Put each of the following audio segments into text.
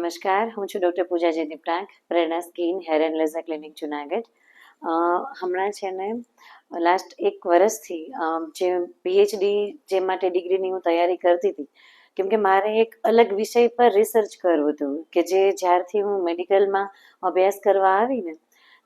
નમસ્કાર, હું છું doctor Pooja Jaydeep Tank, Prerna skin hair and laser clinic Junagadh. હમણાં છે ને લાસ્ટ 1 વર્ષથી જે પીએચડી જે માટે ડિગ્રીની હું તૈયારી કરતી હતી, કેમ કે મારે એક અલગ વિષય પર રિસર્ચ કરવું હતું કે જે જ્યારથી હું મેડિકલમાં અભ્યાસ કરવા આવી ને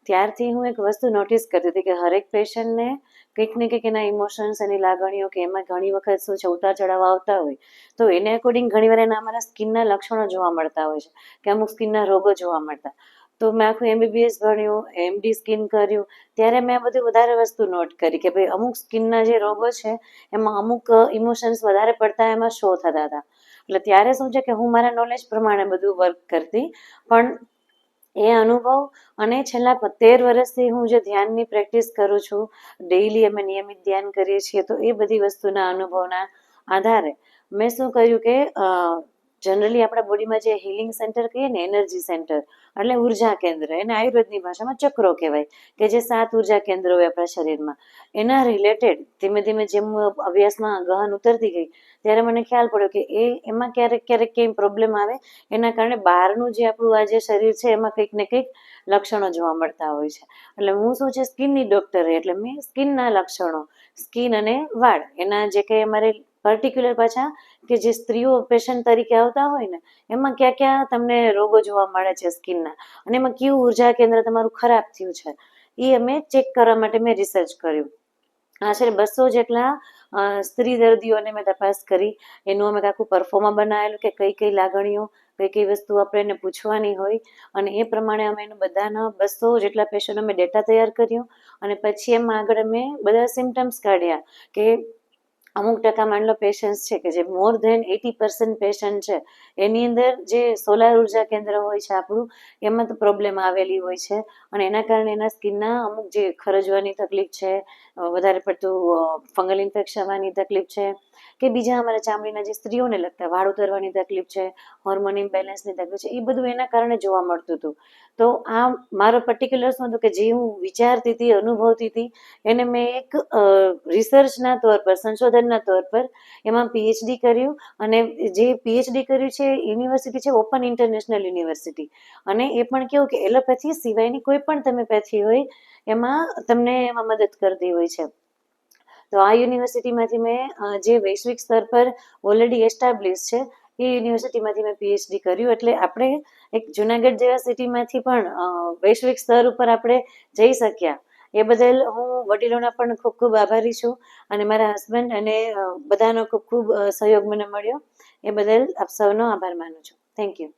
ત્યારથી હું એક વસ્તુ નોટિસ કરતી હતી કે હરેક પેશન્ટને કંઈક ને કંઈક એના ઇમોશન્સ, એની લાગણીઓ, કે એમાં ઘણી વખત શું છે ઉતાર ચઢાવ આવતા હોય, તો એને અકોર્ડિંગ ઘણીવાર એના અમારા સ્કિનના લક્ષણો જોવા મળતા હોય છે કે અમુક સ્કિનના રોગો જોવા મળતા. તો મેં આખું એમબીબીએસ ભણ્યું, એમડી સ્કિન કર્યું, ત્યારે મેં બધું વધારે વસ્તુ નોટ કરી કે ભાઈ અમુક સ્કિનના જે રોગો છે એમાં અમુક ઇમોશન્સ વધારે પડતા એમાં શો થતા હતા. એટલે ત્યારે શું છે કે હું મારા નોલેજ પ્રમાણે બધું વર્ક કરતી, પણ એ અનુભવ અને છેલ્લા 13 વર્ષથી હું જે ધ્યાનની પ્રેક્ટિસ કરું છું, ડેઈલી અમે નિયમિત ધ્યાન કરીએ છીએ, તો એ બધી વસ્તુના અનુભવના આધારે મેં શું કર્યું કે જનરલી આપણા બોડીમાં જે હિલિંગ સેન્ટર કહીએ ને, એનર્જી સેન્ટર એટલે ઉર્જા કેન્દ્ર, એને આયુર્વેદની ભાષામાં ચક્રો કહેવાય, કે જે 7 ઉર્જા કેન્દ્રો હોય આપણા શરીરમાં, એના રિલેટેડ ધીમે ધીમે જેમ અભ્યાસમાં ગહન ઉતરતી ગઈ ત્યારે મને ખ્યાલ પડ્યો કે એમાં ક્યારેક ક્યારેક કંઈ પ્રોબ્લેમ આવે એના કારણે બહારનું જે આપણું આ જે શરીર છે એમાં કંઈક ને કંઈક લક્ષણો જોવા મળતા હોય છે. એટલે હું શું છે સ્કિનની ડૉક્ટર, એટલે મેં સ્કિનના લક્ષણો, સ્કિન અને વાળ, એના જે કંઈ અમારે પર્ટિક્યુલર પાછા કે જે સ્ત્રીઓ પેશન્ટ તરીકે આવતા હોય ને એમાં ક્યાં ક્યાં તમને રોગો જોવા મળે છે સ્કિનના, અને એમાં કયું ઉર્જા કેન્દ્ર તમારું ખરાબ થયું છે એ અમે ચેક કરવા માટે મેં રિસર્ચ કર્યું. આશરે 200 જેટલા સ્ત્રી દર્દીઓને મેં તપાસ કરી. એનું અમે આખું પરફોર્મા બનાવેલું કે કઈ કઈ લાગણીઓ, કઈ કઈ વસ્તુ આપણે એને પૂછવાની હોય, અને એ પ્રમાણે અમે એનું બધાના 200 જેટલા પેશન્ટ અમે ડેટા તૈયાર કર્યો. અને પછી એમાં આગળ અમે બધા સિમ્ટમ્સ કાઢ્યા કે અમુક ટકા માની લો પેશન્ટ્સ છે કે જે મોર ધેન 80% પેશન્ટ છે એની અંદર જે સોલાર ઉર્જા કેન્દ્ર હોય છે આપણું, એમાં તો પ્રોબ્લેમ આવેલી હોય છે, અને એના કારણે એના સ્કિનના અમુક જે ખરજવાની તકલીફ છે, વધારે પડતું ફંગલ ઇન્ફેક્શન આવવાની તકલીફ છે, કે બીજા અમારા ચામડીના જે સ્ત્રીઓને લગતા વાળ ઉતરવાની તકલીફ છે, હોર્મોન ઇમ્બેલેન્સની તકલીફ છે, એ બધું એના કારણે જોવા મળતું હતું. તો આ મારો પર્ટિક્યુલર શું હતું કે જે હું વિચારતી હતી, અનુભવતી હતી, એને મેં એક રિસર્ચના તौर પર, સંશોધનના તौर પર એમાં પીએચડી કર્યું. અને જે પીએચડી કર્યું છે યુનિવર્સિટી છે ઓપન ઇન્ટરનેશનલ યુનિવર્સિટી, અને એ પણ કેવું કે એલોપેથી સિવાયની કોઈ પણ તમે પેથી હોય એમાં તમને એમાં મદદ કરતી હોય છે. તો આ યુનિવર્સિટીમાંથી મેં જે વૈશ્વિક સ્તર પર ઓલરેડી એસ્ટાબ્લિશ છે એ યુનિવર્સિટીમાંથી મેં પીએચડી કર્યું. એટલે આપણે એક જુનાગઢ જેવા સિટીમાંથી પણ વૈશ્વિક સ્તર ઉપર આપણે જઈ શક્યા. એ બદલ હું વડીલોના પણ ખૂબ ખૂબ આભારી છું, અને મારા હસબન્ડ અને બધાનો ખૂબ ખૂબ સહયોગ મને મળ્યો. એ બદલ આપ સૌનો આભાર માનું છું. Thank you.